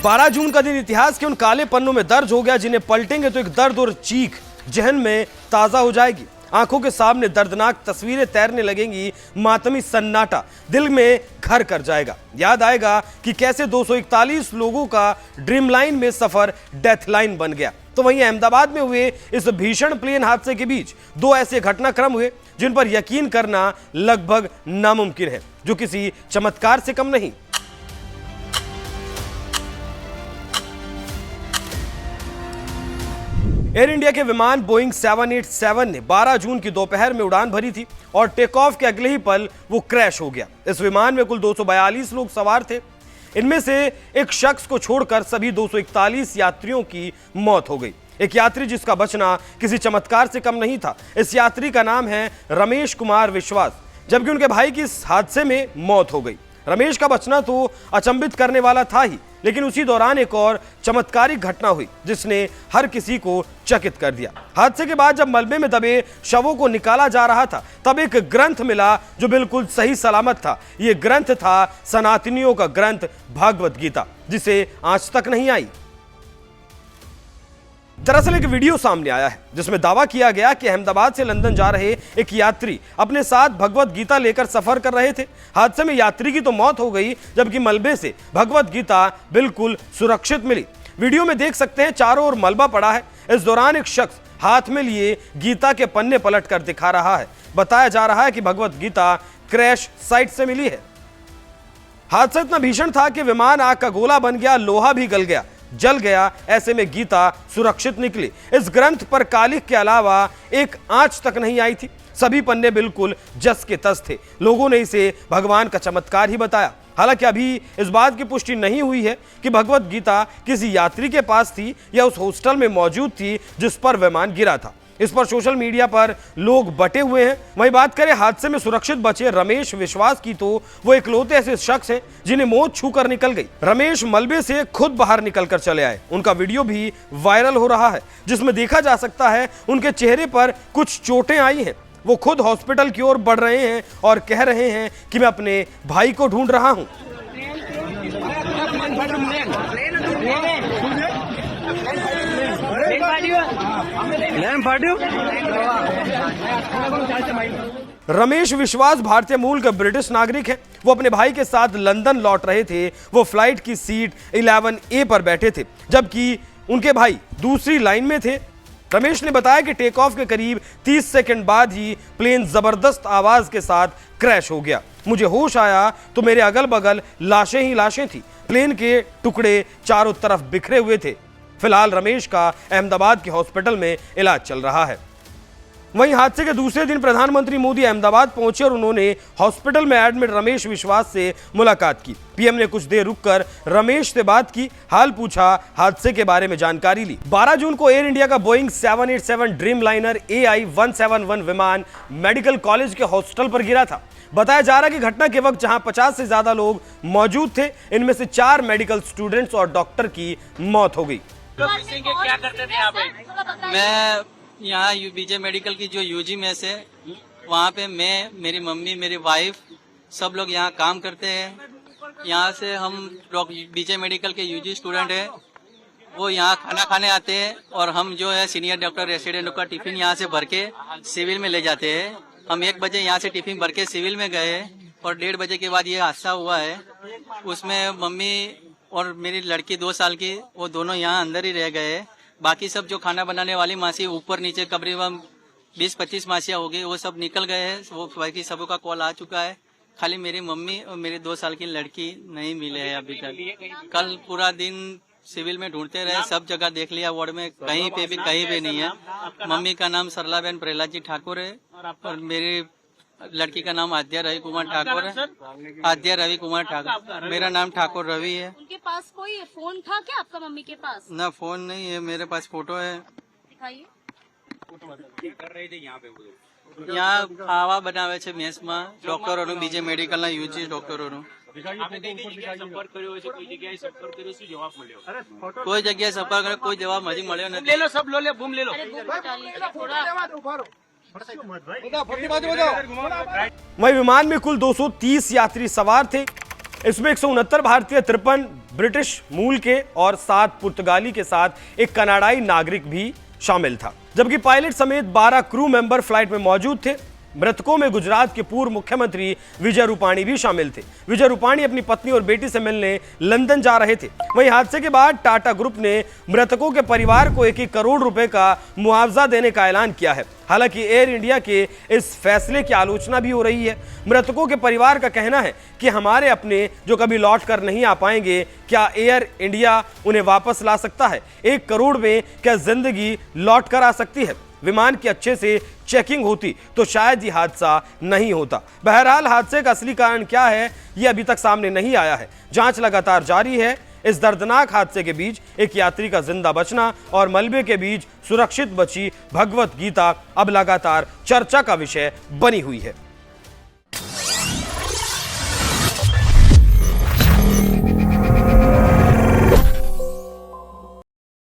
12 जून का दिन इतिहास के उन काले पन्नों में दर्ज हो गया जिन्हें पलटेंगे तो एक दर्द और चीख जहन में ताजा हो जाएगी। आंखों के सामने दर्दनाक तस्वीरें तैरने लगेंगी, मातमी सन्नाटा दिल में घर कर जाएगा। याद आएगा कि कैसे 241 लोगों का ड्रीम लाइन में सफर डेथ लाइन बन गया। तो वहीं अहमदाबाद में हुए इस भीषण प्लेन हादसे के बीच दो ऐसे घटनाक्रम हुए जिन पर यकीन करना लगभग नामुमकिन है, जो किसी चमत्कार से कम नहीं। एयर इंडिया के विमान बोइंग 787 ने 12 जून की दोपहर में उड़ान भरी थी और टेक ऑफ के अगले ही पल वो क्रैश हो गया। इस विमान में कुल 242 लोग सवार थे। इनमें से एक शख्स को छोड़कर सभी 241 यात्रियों की मौत हो गई। एक यात्री जिसका बचना किसी चमत्कार से कम नहीं था। इस यात्री का नाम है रमेश कुमार विश्वास, जबकि उनके भाई की इस हादसे में मौत हो गई। रमेश का बचना तो अचंभित करने वाला था ही, लेकिन उसी दौरान एक और चमत्कारिक घटना हुई जिसने हर किसी को चकित कर दिया। हादसे के बाद जब मलबे में दबे शवों को निकाला जा रहा था, तब एक ग्रंथ मिला जो बिल्कुल सही सलामत था। यह ग्रंथ था सनातनियों का ग्रंथ भागवत गीता, जिसे आज तक नहीं आई। दरअसल एक वीडियो सामने आया है जिसमें दावा किया गया कि अहमदाबाद से लंदन जा रहे एक यात्री अपने साथ भगवत गीता लेकर सफर कर रहे थे। हादसे में यात्री की तो मौत हो गई, जबकि मलबे से भगवत गीता बिल्कुल सुरक्षित मिली। वीडियो में देख सकते हैं चारों ओर मलबा पड़ा है। इस दौरान एक शख्स हाथ में लिए गीता के पन्ने पलट कर दिखा रहा है। बताया जा रहा है कि भगवत गीता क्रैश साइट से मिली है। हादसा इतना भीषण था कि विमान आग का गोला बन गया, लोहा भी गल गया, जल गया। ऐसे में गीता सुरक्षित निकली। इस ग्रंथ पर कालिख के अलावा एक आंच तक नहीं आई थी। सभी पन्ने बिल्कुल जस के तस थे। लोगों ने इसे भगवान का चमत्कार ही बताया। हालांकि अभी इस बात की पुष्टि नहीं हुई है कि भगवत गीता किसी यात्री के पास थी या उस हॉस्टल में मौजूद थी जिस पर विमान गिरा था। इस पर सोशल मीडिया पर लोग बटे हुए हैं। वहीं बात करें हादसे में सुरक्षित बचे रमेश विश्वास की, तो वो इकलौते ऐसे शख्स हैं जिन्हें मौत छूकर निकल गई। रमेश मलबे से खुद बाहर निकलकर चले आए। उनका वीडियो भी वायरल हो रहा है जिसमें देखा जा सकता है उनके चेहरे पर कुछ चोटें आई हैं। वो खुद हॉस्पिटल की ओर बढ़ रहे हैं और कह रहे हैं कि मैं अपने भाई को ढूंढ रहा हूं। रमेश विश्वास भारतीय मूल के ब्रिटिश नागरिक हैं। वो अपने भाई के साथ लंदन लौट रहे थे। वो फ्लाइट की सीट 11A पर बैठे थे, जबकि उनके भाई दूसरी लाइन में थे। रमेश ने बताया कि टेक ऑफ के करीब 30 सेकंड बाद ही प्लेन जबरदस्त आवाज के साथ क्रैश हो गया। मुझे होश आया तो मेरे अगल बगल लाशें ही लाशें थी। प्लेन के टुकड़े चारों तरफ बिखरे हुए थे। फिलहाल रमेश का अहमदाबाद के हॉस्पिटल में इलाज चल रहा है। वहीं हादसे के दूसरे दिन प्रधानमंत्री मोदी अहमदाबाद पहुंचे और उन्होंने हॉस्पिटल में एडमिट रमेश विश्वास से मुलाकात की। पीएम ने कुछ देर रुककर रमेश से बात की, हाल पूछा, हादसे के बारे में जानकारी ली। 12 जून को एयर इंडिया का बोइंग 787 ड्रीम लाइनर AI-171 विमान मेडिकल कॉलेज के हॉस्टल पर गिरा था। बताया जा रहा है कि घटना के वक्त जहां 50 से ज्यादा लोग मौजूद थे, इनमें से 4 मेडिकल स्टूडेंट्स और डॉक्टर की मौत हो गई। क्या करते थे यहाँ पे? मैं यहाँ बीजे मेडिकल की जो यूजी में से, वहाँ पे मैं, मेरी मम्मी, मेरी वाइफ, सब लोग यहाँ काम करते हैं। यहाँ से हम बीजे मेडिकल के यूजी स्टूडेंट हैं। वो यहाँ खाना खाने आते हैं और हम जो है सीनियर डॉक्टर रेसिडेंट का टिफिन यहाँ से भर के सिविल में ले जाते हैं। हम 1 बजे यहाँ से टिफिन भर के सिविल में गए और 1:30 बजे के बाद ये हादसा हुआ है। उसमें मम्मी और मेरी लड़की 2 साल की, वो दोनों यहाँ अंदर ही रह गए। बाकी सब जो खाना बनाने वाली मासी ऊपर नीचे करीबन 20-25 मासियाँ हो गई, वो सब निकल गए हैं। वो बाकी सबों का कॉल आ चुका है। खाली मेरी मम्मी और मेरी 2 साल की लड़की नहीं मिले हैं अभी तक। कल पूरा दिन सिविल में ढूंढते रहे, सब जगह देख लिया, वार्ड में कहीं पे नहीं है। मम्मी का नाम सरलाबेन प्रहलाद जी ठाकुर है और मेरी लड़की का नाम आद्या रवि कुमार ठाकुर है। आद्या रवि कुमार ठाकुर, मेरा नाम ठाकुर रवि है। उनके पास कोई फोन था क्या आपका मम्मी के पास? ना फोन नहीं है, मेरे पास फोटो है। दिखाइए। क्या कर रहे थे यहाँ पे वो लोग? यहाँ खावा बनावे छे मेस में डॉक्टरों, बीजे मेडिकल ना यूजी डॉक्टरों। कोई जगह सफर करे, कोई जवाब हजी मळ्यो नहीं। ले लो, सब लो, ले बूम ले लो। वहीं विमान में कुल 230 यात्री सवार थे। इसमें 169 भारतीय, 53 ब्रिटिश मूल के और 7 पुर्तगाली के साथ एक कनाडाई नागरिक भी शामिल था, जबकि पायलट समेत 12 क्रू मेंबर फ्लाइट में मौजूद थे। मृतकों में गुजरात के पूर्व मुख्यमंत्री विजय रूपाणी भी शामिल थे। विजय रूपाणी अपनी पत्नी और बेटी से मिलने लंदन जा रहे थे। वहीं हादसे के बाद टाटा ग्रुप ने मृतकों के परिवार को 1 करोड़ रुपए का मुआवजा देने का ऐलान किया है। हालांकि एयर इंडिया के इस फैसले की आलोचना भी हो रही है। मृतकों के परिवार का कहना है कि हमारे अपने जो कभी लौट कर नहीं आ पाएंगे, क्या एयर इंडिया उन्हें वापस ला सकता है? 1 करोड़ में क्या जिंदगी लौट कर आ सकती है? विमान की अच्छे से चेकिंग होती तो शायद ये हादसा नहीं होता। बहरहाल हादसे का असली कारण क्या है, ये अभी तक सामने नहीं आया है। जांच लगातार जारी है। इस दर्दनाक हादसे के बीच एक यात्री का जिंदा बचना और मलबे के बीच सुरक्षित बची भगवत गीता अब लगातार चर्चा का विषय बनी हुई है।